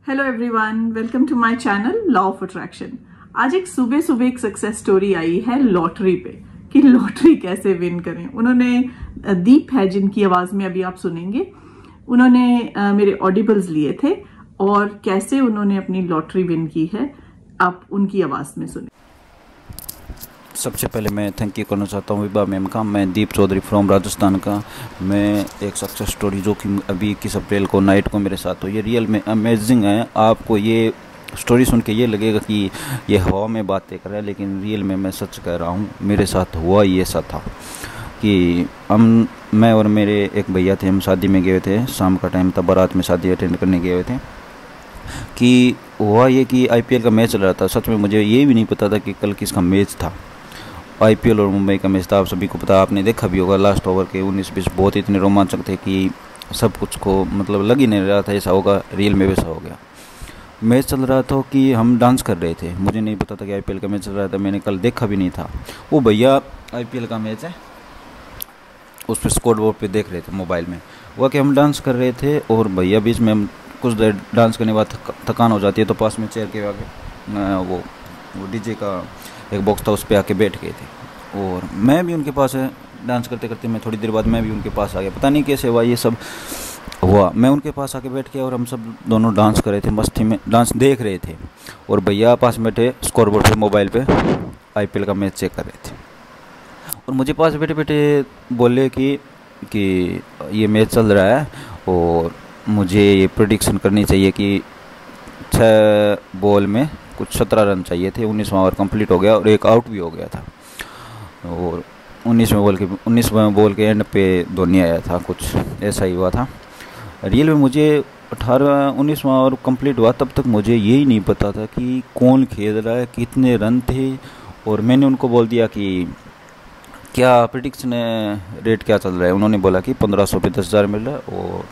Hello everyone, welcome to my channel law of attraction. आज एक सुबह सुबह एक सक्सेस स्टोरी आई है लॉटरी पे कि लॉटरी कैसे विन करें। उन्होंने दीप है जिनकी आवाज में अभी आप सुनेंगे, उन्होंने मेरे ऑडिबल्स लिए थे और कैसे उन्होंने अपनी लॉटरी विन की है आप उनकी आवाज में सुने। सबसे पहले मैं थैंक यू करना चाहता हूँ विभा मैम का। मैं दीप चौधरी फ्रॉम राजस्थान का। मैं एक सक्सेस स्टोरी जो कि अभी 21 अप्रैल को नाइट को मेरे साथ हुई, ये रियल में अमेजिंग है। आपको ये स्टोरी सुन के ये लगेगा कि ये हवा में बातें कर रहा है, लेकिन रियल में मैं सच कह रहा हूँ। मेरे साथ हुआ ये ऐसा था कि मैं और मेरे एक भैया थे, हम शादी में गए थे। शाम का टाइम था, बारात में शादी अटेंड करने गए थे। कि हुआ ये कि IPL का मैच चल रहा था। सच में मुझे ये भी नहीं पता था कि कल किसका मैच था। IPL और मुंबई का मैच था, आप सभी को पता, आपने देखा भी होगा। लास्ट ओवर के 19-20 बहुत इतने रोमांचक थे कि सब कुछ को मतलब लग ही नहीं रहा था ऐसा होगा। रियल में वैसा हो गया। मैच चल रहा था कि हम डांस कर रहे थे। मुझे नहीं पता था कि IPL का मैच चल रहा था, मैंने कल देखा भी नहीं था। वो भैया IPL का मैच है उस पर स्कोर बोर्ड पर देख रहे थे मोबाइल में। वह कि हम डांस कर रहे थे और भैया बीच में हम कुछ देर डांस करने के बाद थकान हो जाती है तो पास में चेयर के आगे वो DJ का एक बॉक्स था, उस पर आके बैठ गए थे। और मैं भी उनके पास डांस करते करते मैं थोड़ी देर बाद मैं भी उनके पास आ गया। पता नहीं कैसे हुआ ये सब हुआ। मैं उनके पास आके बैठ गया और हम सब दोनों डांस कर रहे थे, मस्ती में डांस देख रहे थे। और भैया पास बैठे स्कोर बोर्ड पर मोबाइल पे IPL का मैच चेक कर रहे थे। और मुझे पास बैठे बैठे बोले कि ये मैच चल रहा है और मुझे ये प्रेडिक्शन करनी चाहिए कि 6 बॉल में कुछ 17 रन चाहिए थे। 19वां ओवर कंप्लीट हो गया और एक आउट भी हो गया था। और 19वें बॉल के एंड पे धोनी आया था, कुछ ऐसा ही हुआ था। रियल में मुझे 19वां ओवर कंप्लीट हुआ, तब तक मुझे यही नहीं पता था कि कौन खेल रहा है, कितने रन थे। और मैंने उनको बोल दिया कि क्या प्रेडिक्शन रेट क्या चल रहा है। उन्होंने बोला कि 1500 पे 10,000 मिल रहा है और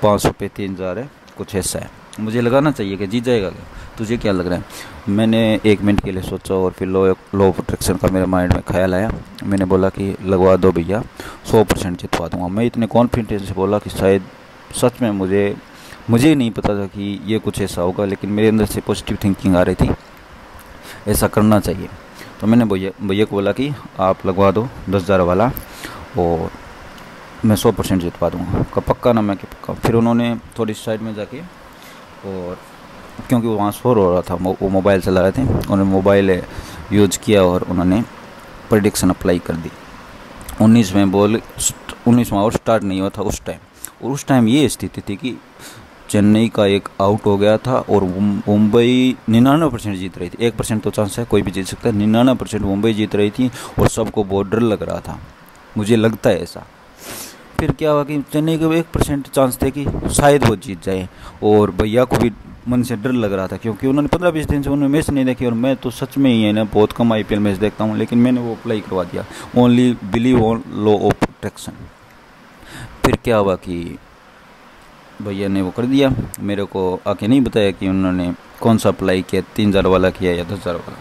500 पे 3,000 है, कुछ ऐसा है। मुझे लगाना चाहिए कि जीत जाएगा क्या, तुझे क्या लग रहा है। मैंने 1 मिनट के लिए सोचा और फिर लॉ ऑफ अट्रैक्शन का मेरे माइंड में ख्याल आया। मैंने बोला कि लगवा दो भैया, 100% जितवा दूंगा। मैं इतने कॉन्फिडेंस से बोला कि शायद सच में मुझे नहीं पता था कि ये कुछ ऐसा होगा, लेकिन मेरे अंदर से पॉजिटिव थिंकिंग आ रही थी ऐसा करना चाहिए। तो मैंने भैया को बोला कि आप लगवा दो 10,000 वाला और मैं 100% जितवा दूँगा। का पक्का ना मैं कि पक्का। फिर उन्होंने थोड़ी साइड में जाके, और क्योंकि वहाँ शोर हो रहा था, वो मोबाइल चला रहे थे, उन्होंने मोबाइल यूज किया और उन्होंने प्रेडिक्शन अप्लाई कर दी। 19वां ओवर स्टार्ट नहीं हुआ था उस टाइम। और उस टाइम ये स्थिति थी कि चेन्नई का एक आउट हो गया था और मुंबई 99% जीत रही थी। 1% तो चांस है, कोई भी जीत सकता है। 99% मुंबई जीत रही थी और सबको बहुत डर लग रहा था, मुझे लगता है ऐसा। फिर क्या हुआ कि चेन्नई को 1% चांस थे कि शायद वो जीत जाए। और भैया को भी मन से डर लग रहा था क्योंकि उन्होंने 15-20 दिन से उन्होंने मैच नहीं देखी। और मैं तो सच में ही है ना, बहुत कम IPL मैच देखता हूँ, लेकिन मैंने वो अप्लाई करवा दिया। Only believe on law of attraction. फिर क्या हुआ कि भैया ने वो कर दिया। मेरे को आके नहीं बताया कि उन्होंने कौन सा अप्लाई किया, 3,000 वाला किया या 10,000 वाला।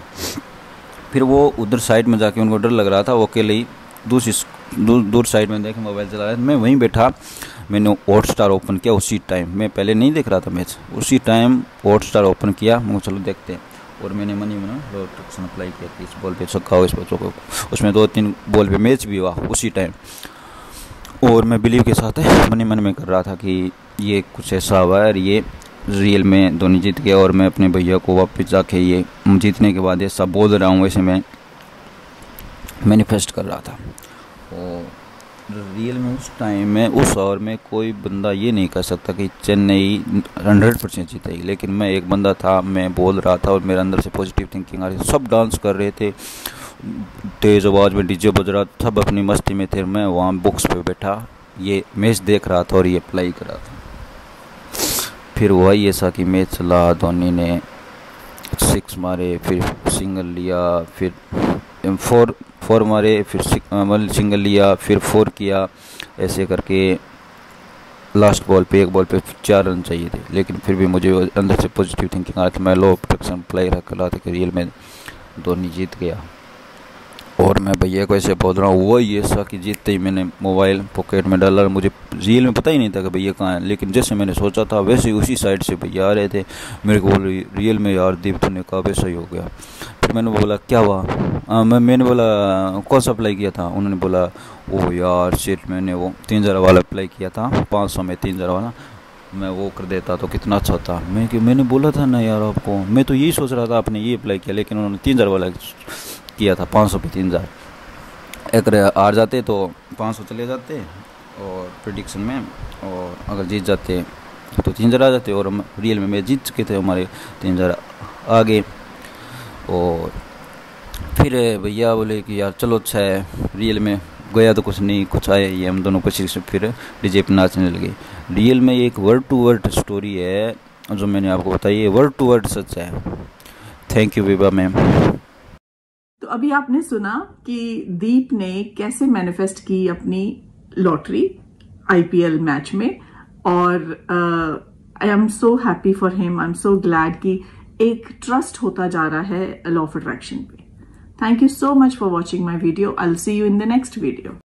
फिर वो उधर साइड में जाके उनको डर लग रहा था, वो अकेले ही दूर साइड में देखे मोबाइल चला रहा था। मैं वहीं बैठा, मैंने हॉटस्टार ओपन किया उसी टाइम। मैं पहले नहीं देख रहा था मैच, उसी टाइम हॉटस्टार ओपन किया। मुझे चलो देखते हैं। और मैंने मनी में लॉ ऑफ अट्रैक्शन अप्लाई किया कि इस बॉल पे छक्का हो, इस बच्चों को। उसमें 2-3 बॉल पे मैच भी हुआ उसी टाइम। और मैं बिलीव के साथ मन में कर रहा था कि ये कुछ ऐसा हुआ है और ये रियल में धोनी जीत गया। और मैं अपने भैया को वापस जाके ये जीतने के बाद ऐसा बोल रहा हूँ, वैसे मैं मैनिफेस्ट कर रहा था। और रियल में उस टाइम में, उस ओवर में कोई बंदा ये नहीं कर सकता कि चेन्नई 100% जीतेगी। लेकिन मैं एक बंदा था, मैं बोल रहा था और मेरे अंदर से पॉजिटिव थिंकिंग आ रही थी। सब डांस कर रहे थे, तेज़ आवाज़ में DJ बज रहा था, सब अपनी मस्ती में थे। मैं वहाँ बुक्स पे बैठा ये मैच देख रहा था और ये अप्लाई कर रहा था। फिर हुआ ये ऐसा कि मैच चला, धोनी ने 6 मारे, फिर सिंगल लिया, फिर 4 मारे, फिर सिंगल लिया, फिर 4 किया। ऐसे करके लास्ट बॉल पे 1 बॉल पे 4 रन चाहिए थे। लेकिन फिर भी मुझे अंदर से पॉजिटिव थिंकिंग आ रही थी। मैं लॉ ऑफ अट्रैक्शन अप्लाई कर रहा था कि रियल में धोनी जीत गया। और मैं भैया को ऐसे बोल रहा हूँ, वही ऐसा कि जीतते ही मैंने मोबाइल पॉकेट में डाला। मुझे रियल में पता ही नहीं था कि भैया कहाँ है, लेकिन जैसे मैंने सोचा था वैसे ही उसी साइड से भैया आ रहे थे। मेरे को बोल रियल में यार दीप तूने कहा वैसा ही हो गया। फिर मैंने बोला क्या हुआ, मैंने बोला कौन सा अप्लाई किया था। उन्होंने बोला ओ यार शिट, मैंने वो 3000 वाला अप्लाई किया था, 500 में 3000 वाला, मैं वो कर देता तो कितना अच्छा होता। मैंने बोला था ना यार आपको, मैं तो यही सोच रहा था आपने ये अप्लाई किया, लेकिन उन्होंने 3000 वाला किया था, 500 पे 3000। एक हार जाते तो 500 चले जाते और प्रेडिक्शन में, और अगर जीत जाते तो 3000 आ जाते, और रियल में मैं जीत चुके थे, हमारे 3000 आ गए। और फिर भैया बोले कि यार चलो अच्छा है, रियल में गया तो कुछ नहीं, कुछ आया ही, हम दोनों कोशिश से फिर डीजे पे नाचने लगे। रियल में एक वर्ड टू वर्ड स्टोरी है जो मैंने आपको बताई है, वर्ड टू वर्ड सच है। Thank you Vibha ma'am. तो अभी आपने सुना कि दीप ने कैसे मैनिफेस्ट की अपनी लॉटरी आईपीएल मैच में, और I am so happy for him, I am so glad कि एक ट्रस्ट होता जा रहा है लॉ ऑफ अट्रैक्शन पे। Thank you so much for watching my video. I'll see you in the next video.